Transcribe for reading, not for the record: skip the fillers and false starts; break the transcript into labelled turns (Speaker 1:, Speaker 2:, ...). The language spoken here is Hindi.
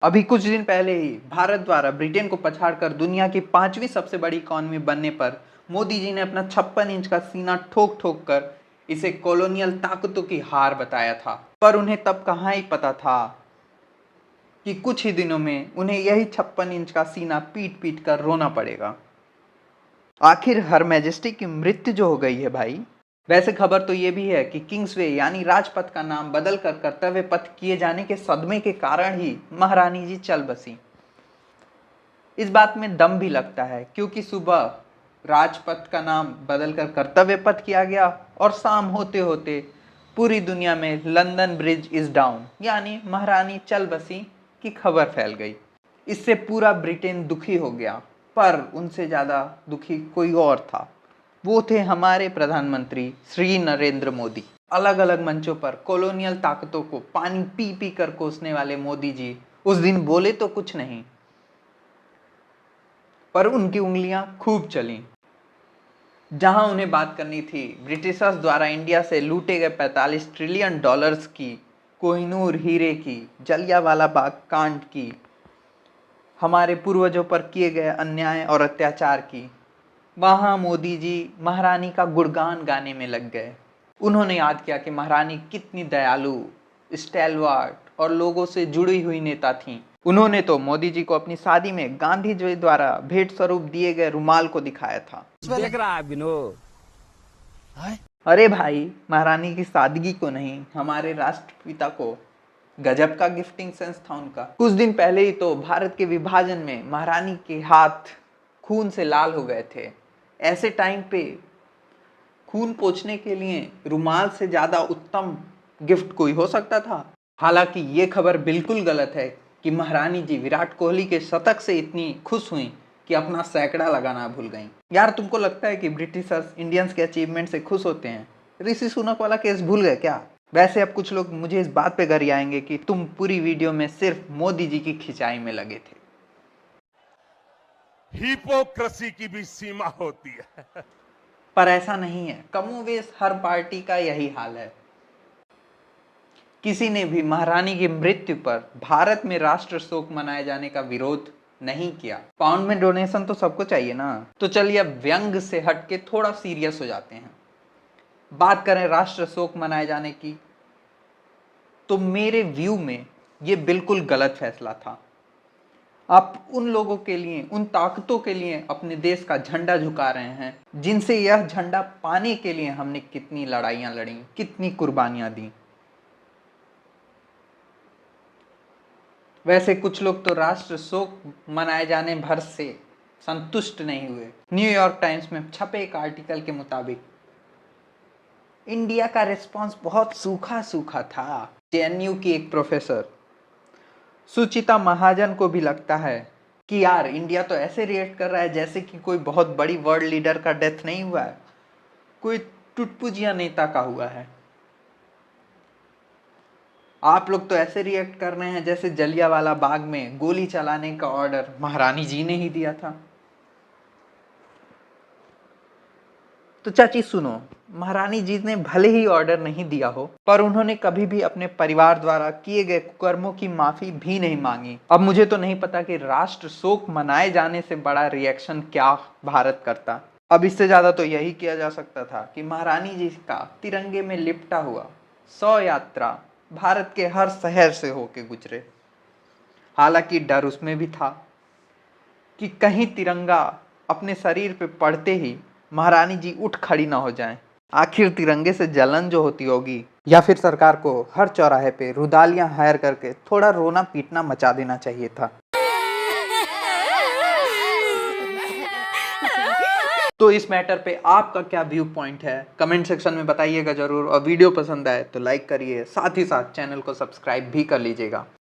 Speaker 1: अभी कुछ दिन पहले ही भारत द्वारा ब्रिटेन को पछाड़कर दुनिया की 5वीं सबसे बड़ी इकॉनमी बनने पर मोदी जी ने अपना 56 इंच का सीना ठोक ठोक कर इसे कॉलोनियल ताकतों की हार बताया था। पर उन्हें तब कहाँ ही पता था कि कुछ ही दिनों में उन्हें यही 56 इंच का सीना पीट पीट कर रोना पड़ेगा। आखिर हर मैजेस्टी की मृत्यु जो हो गई है भाई। वैसे खबर तो ये भी है कि किंग्सवे यानी राजपथ का नाम बदल कर कर्तव्य पथ किए जाने के सदमे के कारण ही महारानी जी चल बसी। इस बात में दम भी लगता है क्योंकि सुबह राजपथ का नाम बदलकर कर्तव्य पथ किया गया और शाम होते होते पूरी दुनिया में लंदन ब्रिज इज डाउन यानी महारानी चल बसी की खबर फैल गई। इससे पूरा ब्रिटेन दुखी हो गया, पर उनसे ज़्यादा दुखी कोई और था। वो थे हमारे प्रधानमंत्री श्री नरेंद्र मोदी। अलग अलग मंचों पर कॉलोनियल ताकतों को पानी पी पी कर कोसने वाले मोदी जी उस दिन बोले तो कुछ नहीं, पर उनकी उंगलियां खूब चली। जहां उन्हें बात करनी थी ब्रिटिशर्स द्वारा इंडिया से लूटे गए 45 ट्रिलियन डॉलर्स की, कोहिनूर हीरे की, जलियांवाला बाग कांड की, हमारे पूर्वजों पर किए गए अन्याय और अत्याचार की, वहां मोदी जी महारानी का गुणगान गाने में लग गए। उन्होंने याद किया कि महारानी कितनी दयालु, स्टैलवार्ट और लोगों से जुड़ी हुई नेता थीं। उन्होंने तो मोदी जी को अपनी शादी में गांधी जी द्वारा भेंट स्वरूप दिए गए रुमाल को दिखाया था।
Speaker 2: देख रहा है विनोद।
Speaker 1: अरे भाई, महारानी की सादगी को नहीं, हमारे राष्ट्रपिता को गजब का गिफ्टिंग सेंस था उनका। कुछ दिन पहले ही तो भारत के विभाजन में महारानी के हाथ खून से लाल हो गए थे। ऐसे टाइम पे खून पोंछने के लिए रुमाल से ज्यादा उत्तम गिफ्ट कोई हो सकता था। हालांकि ये खबर बिल्कुल गलत है कि महारानी जी विराट कोहली के शतक से इतनी खुश हुई कि अपना सैकड़ा लगाना भूल गई। यार, तुमको लगता है कि ब्रिटिशर्स इंडियंस के अचीवमेंट से खुश होते हैं? ऋषि सुनक वाला केस भूल गए क्या? वैसे अब कुछ लोग मुझे इस बात पे घर आएंगे कि तुम पूरी वीडियो में सिर्फ मोदी जी की खिंचाई में लगे थे।
Speaker 3: हिपोक्रेसी की भी सीमा होती है।
Speaker 1: पर ऐसा नहीं है, कमोवेश हर पार्टी का यही हाल है। किसी ने भी महारानी की मृत्यु पर भारत में राष्ट्र शोक मनाए जाने का विरोध नहीं किया। पाउंड में डोनेशन तो सबको चाहिए ना। तो चलिए अब व्यंग से हटके थोड़ा सीरियस हो जाते हैं। बात करें राष्ट्र शोक मनाए जाने की, तो मेरे व्यू में ये बिल्कुल गलत फैसला था। आप उन लोगों के लिए, उन ताकतों के लिए अपने देश का झंडा झुका रहे हैं जिनसे यह झंडा पाने के लिए हमने कितनी लड़ाइयां लड़ी, कितनी कुर्बानियां दी। वैसे कुछ लोग तो राष्ट्र शोक मनाए जाने भर से संतुष्ट नहीं हुए। न्यूयॉर्क टाइम्स में छपे एक आर्टिकल के मुताबिक इंडिया का रिस्पांस बहुत सूखा सूखा था। जेएनयू की एक प्रोफेसर सुचिता महाजन को भी लगता है कि यार इंडिया तो ऐसे रिएक्ट कर रहा है जैसे कि कोई बहुत बड़ी वर्ल्ड लीडर का डेथ नहीं हुआ है, कोई टुटपुजिया नेता का हुआ है। आप लोग तो ऐसे रिएक्ट कर रहे हैं जैसे जलियांवाला बाग में गोली चलाने का ऑर्डर महारानी जी ने ही दिया था। तो चाची सुनो, महारानी जी ने भले ही ऑर्डर नहीं दिया हो, पर उन्होंने कभी भी अपने परिवार द्वारा किए गए कुकर्मों की माफी भी नहीं मांगी। अब मुझे तो नहीं पता कि राष्ट्र शोक मनाए जाने से बड़ा रिएक्शन क्या भारत करता। अब इससे ज्यादा तो यही किया जा सकता था कि महारानी जी का तिरंगे में लिपटा हुआ 100 यात्रा भारत के हर शहर से होके गुजरे। हालांकि डर उसमें भी था कि कहीं तिरंगा अपने शरीर पे पड़ते ही महारानी जी उठ खड़ी ना हो जाएं। आखिर तिरंगे से जलन जो होती होगी, या फिर सरकार को हर चौराहे पे रुदालियां हायर करके थोड़ा रोना पीटना मचा देना चाहिए था। तो इस मैटर पे आपका क्या व्यू पॉइंट है, कमेंट सेक्शन में बताइएगा जरूर। और वीडियो पसंद आए तो लाइक करिए, साथ ही साथ चैनल को सब्सक्राइब भी कर लीजिएगा।